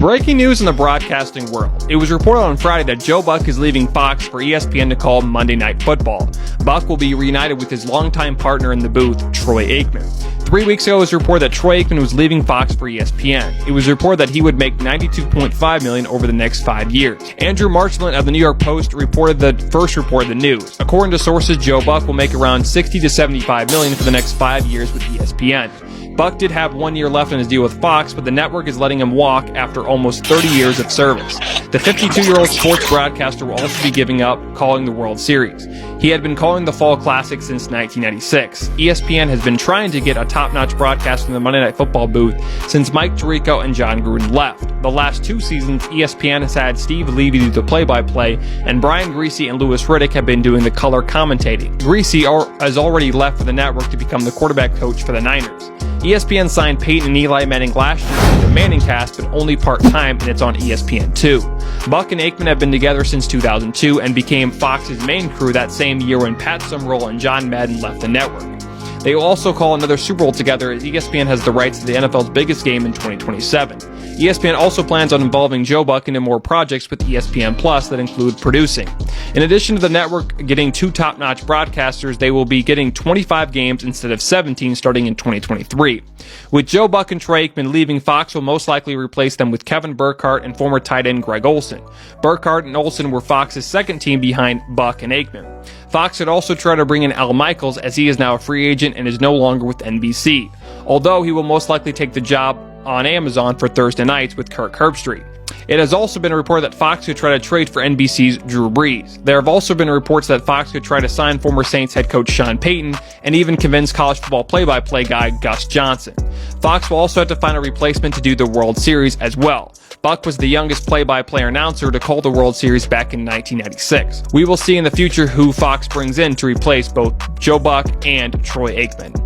Breaking news in the broadcasting world. It was reported on Friday that Joe Buck is leaving Fox for ESPN to call Monday Night Football. Buck will be reunited with his longtime partner in the booth, Troy Aikmen. 3 weeks ago, it was reported that Troy Aikmen was leaving Fox for ESPN. It was reported that he would make $92.5 million over the next 5 years. Andrew Marchland of the New York Post reported the news. According to sources, Joe Buck will make around $60 to $75 million for the next 5 years with ESPN. Buck did have 1 year left on his deal with Fox, but the network is letting him walk after almost 30 years of service. The 52-year-old sports broadcaster will also be giving up calling the World Series. He had been calling the Fall Classic since 1996. ESPN has been trying to get a top-notch broadcaster in the Monday Night Football booth since Mike Tirico and John Gruden left. The last 2 seasons, ESPN has had Steve Levy do the play-by-play, and Brian Griese and Louis Riddick have been doing the color commentating. Griese has already left for the network to become the quarterback coach for the Niners. ESPN signed Peyton and Eli Manning last year to the Manning cast, but only part-time, and it's on ESPN2. Buck and Aikmen have been together since 2002 and became Fox's main crew that same year when Pat Summerall and John Madden left the network. They will also call another Super Bowl together as ESPN has the rights to the NFL's biggest game in 2027. ESPN also plans on involving Joe Buck into more projects with ESPN Plus that include producing. In addition to the network getting 2 top-notch broadcasters, they will be getting 25 games instead of 17 starting in 2023. With Joe Buck and Troy Aikmen leaving, Fox will most likely replace them with Kevin Burkhardt and former tight end Greg Olsen. Burkhardt and Olsen were Fox's second team behind Buck and Aikmen. Fox could also try to bring in Al Michaels, as he is now a free agent and is no longer with NBC, although he will most likely take the job on Amazon for Thursday nights with Kirk Herbstreit. It has also been reported that Fox could try to trade for NBC's Drew Brees. There have also been reports that Fox could try to sign former Saints head coach Sean Payton and even convince college football play-by-play guy Gus Johnson. Fox will also have to find a replacement to do the World Series as well. Buck was the youngest play-by-play announcer to call the World Series back in 1996. We will see in the future who Fox brings in to replace both Joe Buck and Troy Aikmen.